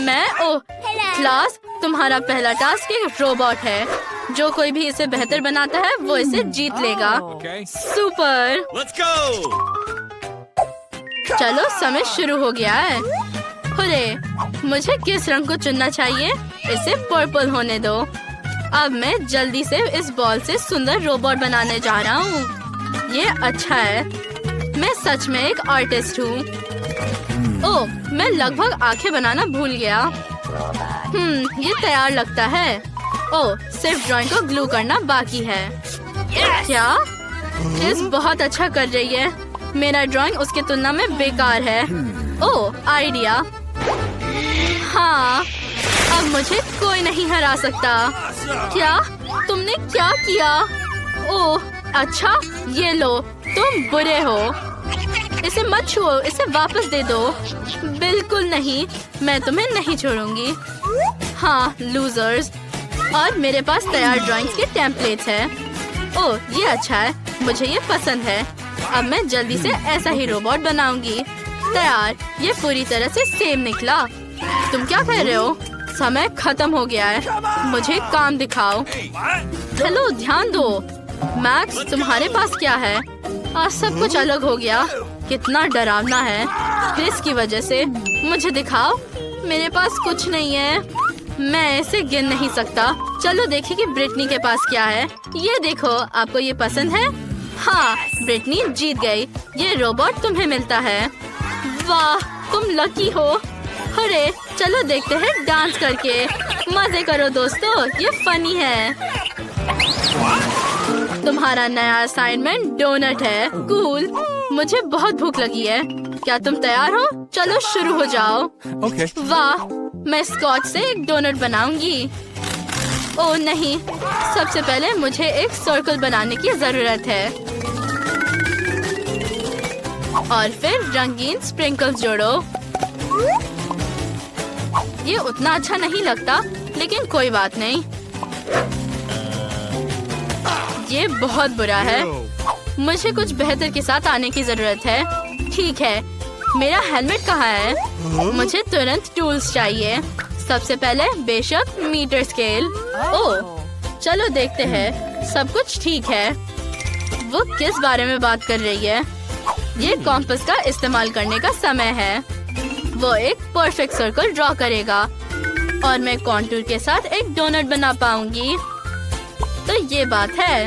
ओह class, तुम्हारा पहला task एक रोबोट है। जो कोई भी इसे बेहतर बनाता है वो इसे जीत लेगा। सुपर। Let's go! चलो समय शुरू हो गया है। हुर्रे, मुझे किस रंग को चुनना चाहिए? इसे पर्पल होने दो। अब मैं जल्दी से इस बॉल से सुंदर रोबोट बनाने जा रहा हूँ। ये अच्छा है। मैं सच में एक आर्टिस्ट हूँ। ओह, मैं लगभग आंखें बनाना भूल गया। ये तैयार लगता है। ओह, सिर्फ ड्राइंग को ग्लू करना बाकी है। क्या? किस बहुत अच्छा कर रही है। मेरा ड्राइंग उसके तुलना में बेकार है। ओह, आइडिया। हाँ, अब मुझे कोई नहीं हरा सकता। क्या? तुमने क्या किया? ओह, अच्छा, ये लो, तुम बुरे हो। इसे मत छुओ, इसे वापस दे दो। बिल्कुल नहीं, मैं तुम्हें नहीं छोड़ूंगी। हाँ, लूजर्स। और मेरे पास तैयार ड्राइंग्स के टेम्पलेट्स हैं। ओह, ये अच्छा है, मुझे ये पसंद है। अब मैं जल्दी से ऐसा ही रोबोट बनाऊंगी। तैयार। ये पूरी तरह से सेम निकला। तुम क्या कर रहे हो? समय खत्म हो गया है। मुझे काम दिखाओ। हेलो, ध्यान दो। मैक्स, तुम्हारे पास क्या है? आज सब कुछ अलग हो गया। कितना डरावना है। क्रिस की वजह से। मुझे दिखाओ। मेरे पास कुछ नहीं है। मैं इसे गिन नहीं सकता। चलो देखें कि ब्रिटनी के पास क्या है। ये देखो, आपको ये पसंद है? हाँ, ब्रिटनी जीत गई। ये रोबोट तुम्हें मिलता है। वाह, तुम लकी हो। अरे, चलो देखते हैं डांस करके। मजे करो दोस्तों, ये फनी है। तुम्हारा नया असाइनमेंट डोनट है। कूल। मुझे बहुत भूख लगी है। क्या तुम तैयार हो? चलो शुरू हो जाओ। Okay. वाह, मैं स्कॉच से एक डोनट बनाऊंगी। ओह नहीं, सबसे पहले मुझे एक सर्कल बनाने की जरूरत है। और फिर रंगीन स्प्रिंकल्स जोड़ो। ये उतना अच्छा नहीं लगता, लेकिन कोई बात नहीं। ये बहुत बुरा है। मुझे कुछ बेहतर के साथ आने की जरूरत है। ठीक है, मेरा हेलमेट कहाँ है? मुझे तुरंत टूल्स चाहिए। सबसे पहले बेशक मीटर स्केल। ओह, चलो देखते हैं। सब कुछ ठीक है। वो किस बारे में बात कर रही है? ये कॉम्पस का इस्तेमाल करने का समय है। वो एक परफेक्ट सर्कल ड्रॉ करेगा और मैं कॉन्टूर के साथ एक डोनट बना पाऊंगी। तो ये बात है।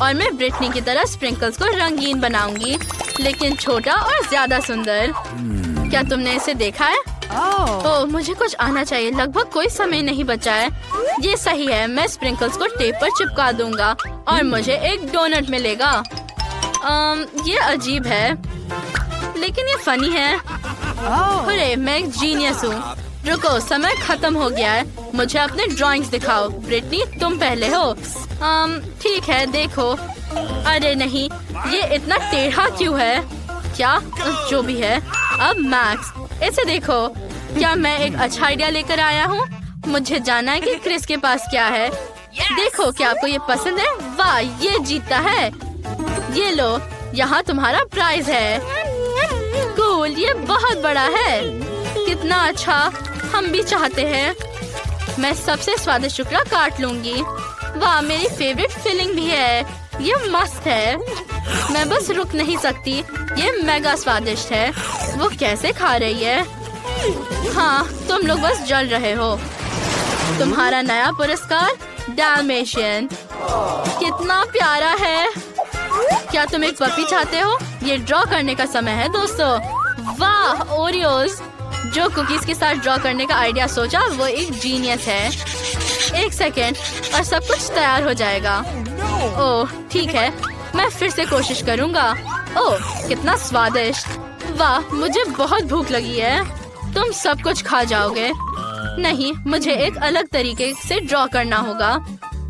और मैं ब्रिटनी की तरह स्प्रिंकल्स को रंगीन बनाऊंगी, लेकिन छोटा और ज्यादा सुंदर। क्या तुमने इसे देखा है? ओह, मुझे कुछ आना चाहिए। लगभग कोई समय नहीं बचा है। ये सही है। मैं स्प्रिंकल्स को टेप पर चिपका दूंगा और मुझे एक डोनट मिलेगा। ये अजीब है, लेकिन ये फनी है। अरे, मैं एक जीनियस हूँ। रुको, समय खत्म हो गया है। मुझे अपने ड्राइंग्स दिखाओ। ब्रिटनी, तुम पहले हो। ठीक है, देखो। अरे नहीं, ये इतना टेढ़ा क्यों है? क्या? जो भी है। अब मैक्स, इसे देखो। क्या मैं एक अच्छा आइडिया लेकर आया हूँ? मुझे जानना है कि क्रिस के पास क्या है। देखो, क्या आपको ये पसंद है? वाह, ये जीतता है। ये लो, यहाँ तुम्हारा प्राइज है। कूल, ये बहुत बड़ा है। कितना अच्छा, हम भी चाहते हैं। मैं सबसे स्वादिष्ट टुकड़ा काट लूंगी। वाह, मेरी फेवरेट फिलिंग भी है। ये मस्त है। मैं बस रुक नहीं सकती। ये मेगा स्वादिष्ट है। वो कैसे खा रही है? हाँ, तुम लोग बस जल रहे हो। तुम्हारा नया पुरस्कार, डाल्मेशियन। कितना प्यारा है। क्या तुम एक पपी चाहते हो? ये ड्रॉ करने का समय है दोस्तों। वाह, ओरियोज। जो कुकीज के साथ ड्रॉ करने का आइडिया सोचा, वो एक जीनियस है। एक सेकेंड और सब कुछ तैयार हो जाएगा। ओह, ठीक है, मैं फिर से कोशिश करूँगा। ओह, कितना स्वादिष्ट। वाह, मुझे बहुत भूख लगी है। तुम सब कुछ खा जाओगे। नहीं, मुझे एक अलग तरीके से ड्रॉ करना होगा।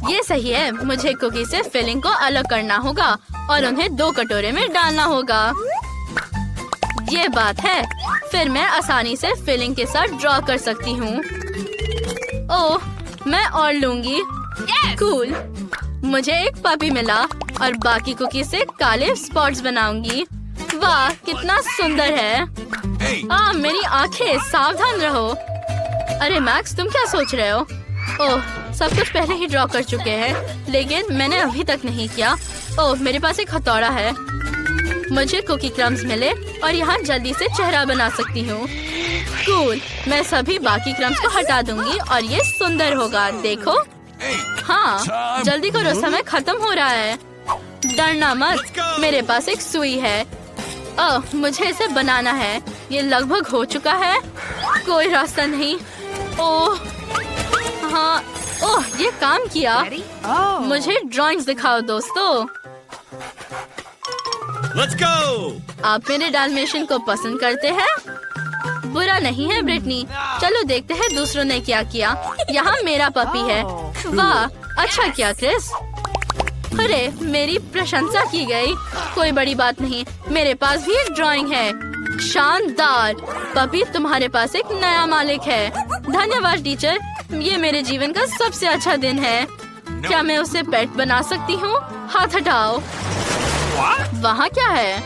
ये सही है। मुझे कुकी से फिलिंग को अलग करना होगा और उन्हें 2 कटोरे में डालना होगा। ये बात है। फिर मैं आसानी से फिलिंग के साथ ड्रॉ कर सकती हूँ। ओह, मैं और लूंगी। कूल। मुझे एक पपी मिला और बाकी कुकी से काले स्पॉट्स बनाऊंगी। वाह कितना सुंदर है। मेरी आंखें, सावधान रहो। अरे मैक्स, तुम क्या सोच रहे हो? ओह, सब कुछ पहले ही ड्रॉ कर चुके हैं, लेकिन मैंने अभी तक नहीं किया। ओह, मेरे पास एक हथौड़ा है। मुझे कुकी क्रम्स मिले और यहाँ जल्दी से चेहरा बना सकती हूँ। कूल, मैं सभी बाकी क्रम्स को हटा दूंगी और ये सुंदर होगा। देखो, हाँ जल्दी करो, समय खत्म हो रहा है। डरना मत, मेरे पास एक सुई है। ओह, मुझे इसे बनाना है। ये लगभग हो चुका है। कोई रास्ता नहीं। ओह हाँ, ओह ये काम किया। मुझे ड्राइंग्स दिखाओ दोस्तों। Let's go! आप मेरे डालमेशियन को पसंद करते हैं? बुरा नहीं है ब्रिटनी। चलो देखते हैं दूसरों ने क्या किया। यहाँ मेरा पपी है। वाह, अच्छा किया क्रिस। अरे, मेरी प्रशंसा की गई। कोई बड़ी बात नहीं, मेरे पास भी एक ड्राइंग है। शानदार पपी, तुम्हारे पास एक नया मालिक है। धन्यवाद टीचर, ये मेरे जीवन का सबसे अच्छा दिन है। क्या मैं उसे पेट बना सकती हूँ? हाथ हटाओ। वहाँ क्या है?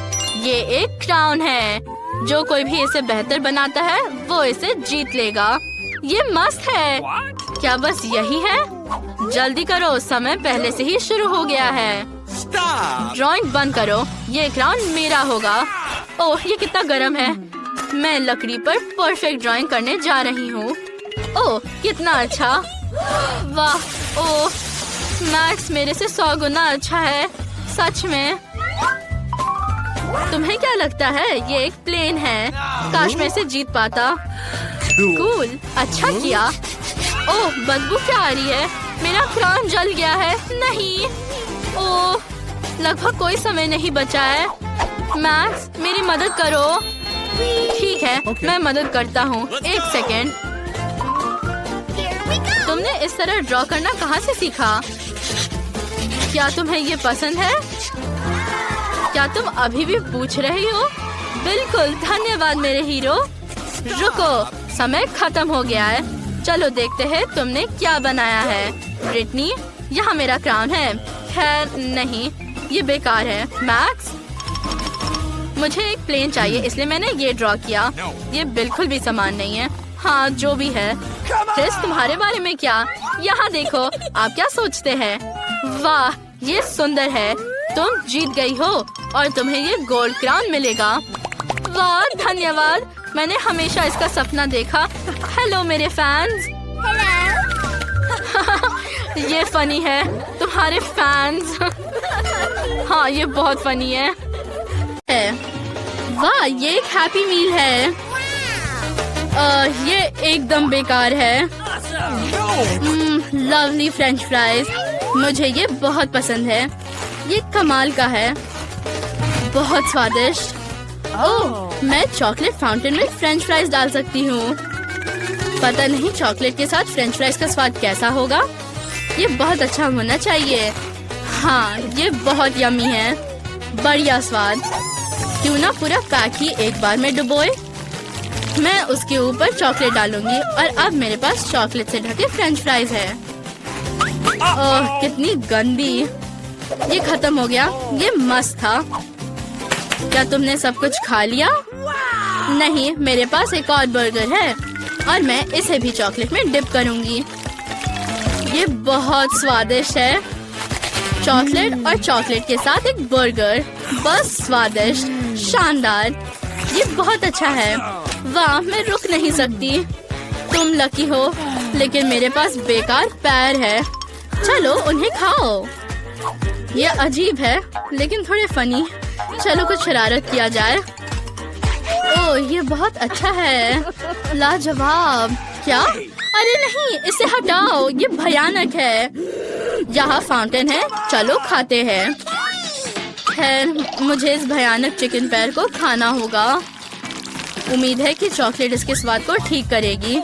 ये एक क्राउन है। जो कोई भी इसे बेहतर बनाता है वो इसे जीत लेगा। ये मस्त है। क्या बस यही है? जल्दी करो, समय पहले से ही शुरू हो गया है। ड्राइंग बंद करो, ये क्राउन मेरा होगा। ओह, ये कितना गर्म है। मैं लकड़ी पर परफेक्ट ड्राइंग करने जा रही हूँ। ओह, कितना अच्छा। वाह, ओह मैक्स मेरे से 100 गुना अच्छा है, सच में। तुम्हें क्या लगता है? ये एक प्लेन है। काश मैं इसे जीत पाता। कूल, अच्छा किया। ओह, बदबू क्या आ रही है? मेरा क्राउन जल गया है। नहीं, ओह, लगभग कोई समय नहीं बचा है। मैक्स, मेरी मदद करो। ठीक है, मैं मदद करता हूँ। एक सेकेंड। तुमने इस तरह ड्रॉ करना कहाँ से सीखा? क्या तुम्हें ये पसंद है? क्या तुम अभी भी पूछ रही हो? बिल्कुल, धन्यवाद मेरे हीरो। रुको, समय खत्म हो गया है। चलो देखते हैं तुमने क्या बनाया है। ब्रिटनी, यहाँ मेरा क्राउन है। खैर नहीं, ये बेकार है। मैक्स, मुझे एक प्लेन चाहिए, इसलिए मैंने ये ड्रॉ किया। ये बिल्कुल भी समान नहीं है। हाँ, जो भी है। क्रिस, तुम्हारे बारे में क्या? यहाँ देखो, आप क्या सोचते हैं? वाह, ये सुंदर है। तुम जीत गई हो और तुम्हें ये गोल्ड क्राउन मिलेगा। वाह, धन्यवाद। मैंने हमेशा इसका सपना देखा। हेलो मेरे फैंस। ये फनी है, तुम्हारे फैंस। हाँ, ये बहुत फनी है। वाह, ये एक हैप्पी मील है। ये एकदम बेकार है। लवली फ्रेंच फ्राइज, मुझे ये बहुत पसंद है। ये कमाल का है, बहुत स्वादिष्ट। ओह, मैं चॉकलेट फाउंटेन में फ्रेंच फ्राइज डाल सकती हूँ। पता नहीं चॉकलेट के साथ फ्रेंच फ्राइज का स्वाद कैसा होगा। ये बहुत अच्छा होना चाहिए। हाँ, ये बहुत यम्मी है। बढ़िया स्वाद। क्यों ना पूरा पैक ही एक बार में डुबोए। मैं उसके ऊपर चॉकलेट डालूंगी और अब मेरे पास चॉकलेट से ढके फ्रेंच फ्राइज है। ओह, कितनी गंदी। ये खत्म हो गया। ये मस्त था। क्या तुमने सब कुछ खा लिया? नहीं, मेरे पास एक और बर्गर है और मैं इसे भी चॉकलेट में डिप करूंगी। ये बहुत स्वादिष्ट है। चॉकलेट और चॉकलेट के साथ एक बर्गर, बस स्वादिष्ट, शानदार। ये बहुत अच्छा है। वाह, मैं रुक नहीं सकती। तुम लकी हो, लेकिन मेरे पास बेकार पैर है। चलो उन्हें खाओ। ये अजीब है, लेकिन थोड़े फनी। चलो कुछ शरारत किया जाए। ओह, ये बहुत अच्छा है। लाजवाब। क्या? अरे नहीं, इसे हटाओ, ये भयानक है। यहाँ फाउंटेन है, चलो खाते हैं। खैर, मुझे इस भयानक चिकन पैर को खाना होगा। उम्मीद है कि चॉकलेट इसके स्वाद को ठीक करेगी।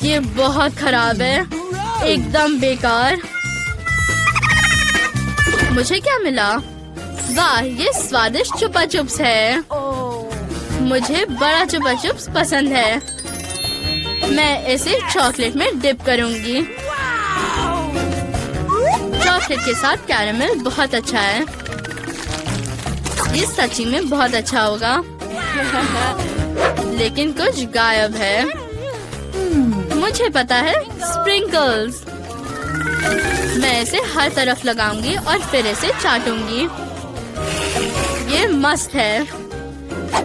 ये बहुत खराब है, एकदम बेकार। मुझे क्या मिला? वाह, ये स्वादिष्ट चुपा चुप्स है। मुझे बड़ा चुपा चुप्स पसंद है। मैं इसे चॉकलेट में डिप करूंगी। चॉकलेट के साथ कैरेमल बहुत अच्छा है। ये सच्ची में बहुत अच्छा होगा। लेकिन कुछ गायब है। मुझे पता है, स्प्रिंकल्स। मैं इसे हर तरफ लगाऊंगी और फिर इसे चाटूंगी। ये मस्त है।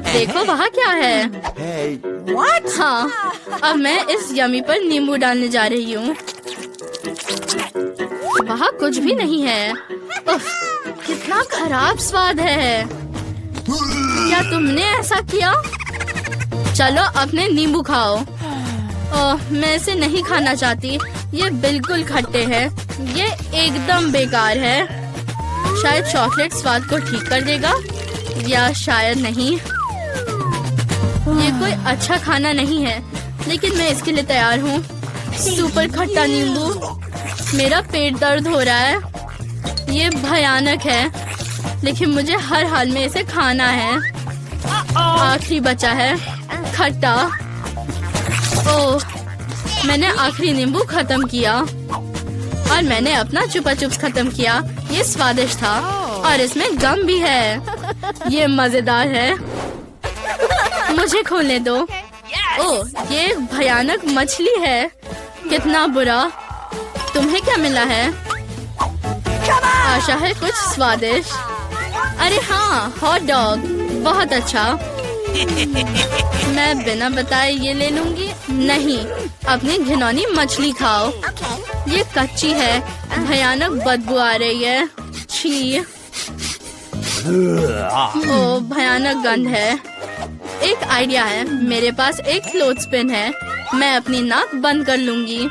देखो वहाँ क्या है। हाँ, अब मैं इस यमी पर नींबू डालने जा रही हूँ। वहाँ कुछ भी नहीं है। उफ, कितना खराब स्वाद है। क्या तुमने ऐसा किया? चलो अपने नींबू खाओ। ओह, मैं इसे नहीं खाना चाहती। ये बिल्कुल खट्टे हैं। ये एकदम बेकार है। शायद चॉकलेट स्वाद को ठीक कर देगा, या शायद नहीं। ये कोई अच्छा खाना नहीं है, लेकिन मैं इसके लिए तैयार हूँ। सुपर खट्टा नींबू। मेरा पेट दर्द हो रहा है। ये भयानक है, लेकिन मुझे हर हाल में इसे खाना है। आखिरी बचा है, खट्टा। ओह, मैंने आखिरी नींबू खत्म किया और मैंने अपना चुपा चुप्स खत्म किया। ये स्वादिष्ट था और इसमें गम भी है। ये मजेदार है। मुझे खोलने दो। ओह, ये एक भयानक मछली है। कितना बुरा। तुम्हें क्या मिला है? आशा है कुछ स्वादिष्ट। अरे हाँ, हॉट डॉग। बहुत अच्छा। मैं बिना बताए ये ले लूंगी। नहीं, अपनी घिनौनी मछली खाओ। ये कच्ची है। भयानक बदबू आ रही है। छी। ओह, भयानक गंध है। एक आइडिया है। मेरे पास एक क्लोथस्पिन है। मैं अपनी नाक बंद कर लूंगी।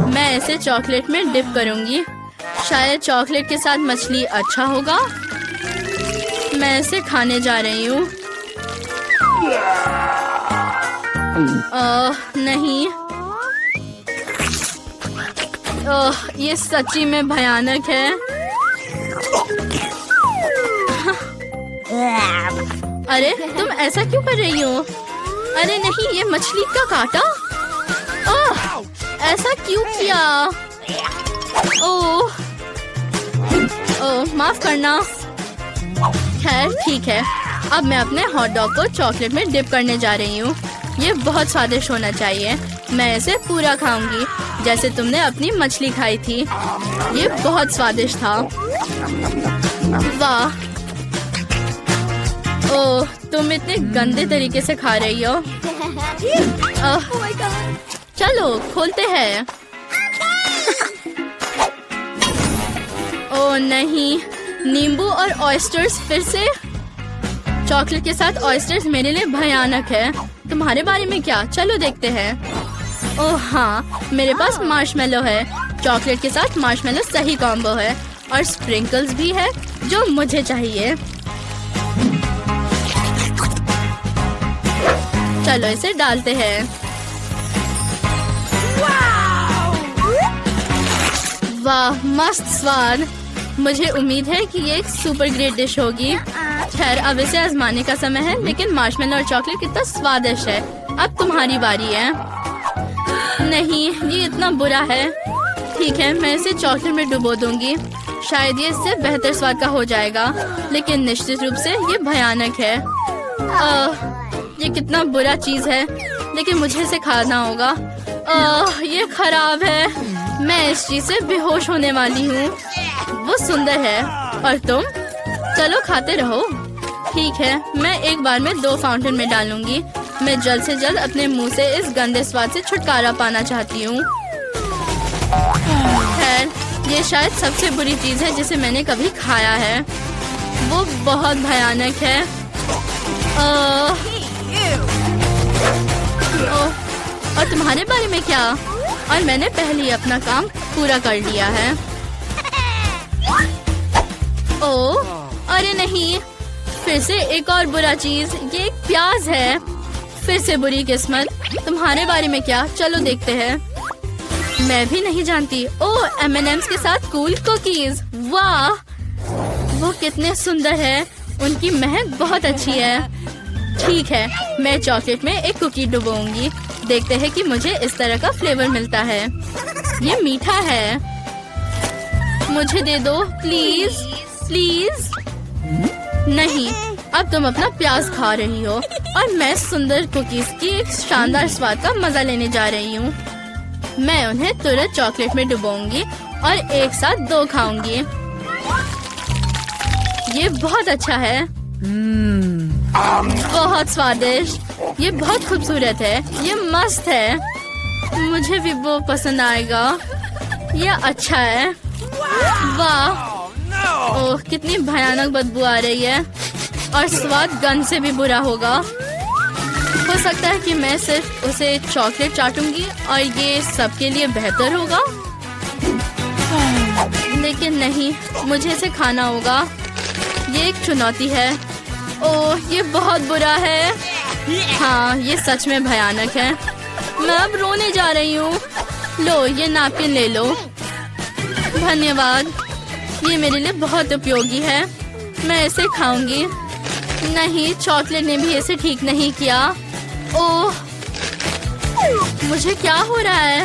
मैं इसे चॉकलेट में डिप करूंगी। शायद चॉकलेट के साथ मछली अच्छा होगा। मैं इसे खाने जा रही हूँ। नहीं। ये सच्ची में भयानक है। अरे तुम ऐसा क्यों कर रही हो? अरे नहीं, ये मछली का कांटा। ओह, ऐसा क्यों किया? ओह, माफ करना। खैर ठीक है। अब मैं अपने हॉट डॉग को चॉकलेट में डिप करने जा रही हूँ। ये बहुत स्वादिष्ट होना चाहिए। मैं इसे पूरा खाऊंगी, जैसे तुमने अपनी मछली खाई थी। ये बहुत स्वादिष्ट था। वाह। ओह, तुम इतने गंदे तरीके से खा रही हो। चलो खोलते हैं। ओह नहीं, नींबू और ऑयस्टर्स फिर से। चॉकलेट के साथ ऑयस्टर्स मेरे लिए भयानक है। तुम्हारे बारे में क्या? चलो देखते हैं। ओह हाँ, मेरे पास मार्शमेलो है। चॉकलेट के साथ मार्शमेलो सही कॉम्बो है। और स्प्रिंकल्स भी है, जो मुझे चाहिए। चलो इसे डालते हैं। वाह, मस्त स्वाद। मुझे उम्मीद है कि ये एक सुपर ग्रेट डिश होगी। खैर, अब इसे आजमाने का समय है। लेकिन मार्शमेलो और चॉकलेट कितना स्वादिष्ट है। अब तुम्हारी बारी है। नहीं, ये इतना बुरा है। ठीक है, मैं इसे चॉकलेट में डुबो दूंगी। शायद ये इससे बेहतर स्वाद का हो जाएगा, लेकिन निश्चित रूप से ये भयानक है। ये कितना बुरा चीज है, लेकिन मुझे इसे खाना होगा। ये खराब है। मैं इस चीज से बेहोश होने वाली हूँ। वो सुंदर है और तुम? चलो खाते रहो। ठीक है, मैं एक बार में 2 फाउंटेन में डालूंगी। मैं जल्द से जल्द अपने मुंह से इस गंदे स्वाद से छुटकारा पाना चाहती हूँ। खैर, ये शायद सबसे बुरी चीज है जिसे मैंने कभी खाया है। वो बहुत भयानक है। और तुम्हारे बारे में क्या? और मैंने पहले ही अपना काम पूरा कर लिया है। ओह, अरे नहीं, फिर से एक और बुरा चीज। ये एक प्याज है। फिर से बुरी किस्मत। तुम्हारे बारे में क्या? चलो देखते हैं। मैं भी नहीं जानती। ओह, M&M's के साथ कूल कुकीज। वाह, वो कितने सुंदर है। उनकी महक बहुत अच्छी है। ठीक है, मैं चॉकलेट में एक कुकी डुबोऊंगी। देखते हैं कि मुझे इस तरह का फ्लेवर मिलता है। ये मीठा है। मुझे दे दो प्लीज प्लीज। नहीं, अब तुम अपना प्याज खा रही हो और मैं सुंदर कुकीज की एक शानदार स्वाद का मजा लेने जा रही हूँ। मैं उन्हें तुरंत चॉकलेट में डुबोऊंगी और एक साथ 2 खाऊंगी। ये बहुत अच्छा है। बहुत स्वादिष्ट। ये बहुत खूबसूरत है। ये मस्त है। मुझे भी वो पसंद आएगा। ये अच्छा है। वाह, ओह कितनी भयानक बदबू आ रही है और स्वाद गंध से भी बुरा होगा। हो सकता है कि मैं सिर्फ उसे चॉकलेट चाटूंगी और ये सबके लिए बेहतर होगा, लेकिन नहीं, मुझे इसे खाना होगा। ये एक चुनौती है। ओह ये बहुत बुरा है। हाँ, ये सच में भयानक है। मैं अब रोने जा रही हूँ। लो, ये नैपकिन ले लो। धन्यवाद, ये मेरे लिए बहुत उपयोगी है। मैं इसे खाऊंगी। नहीं, चॉकलेट ने भी इसे ठीक नहीं किया। ओह, मुझे क्या हो रहा है?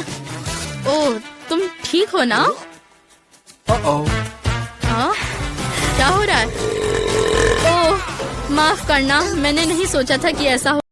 ओह, तुम ठीक हो ना? हाँ, क्या हो रहा है? ओह, माफ करना, मैंने नहीं सोचा था कि ऐसा हो।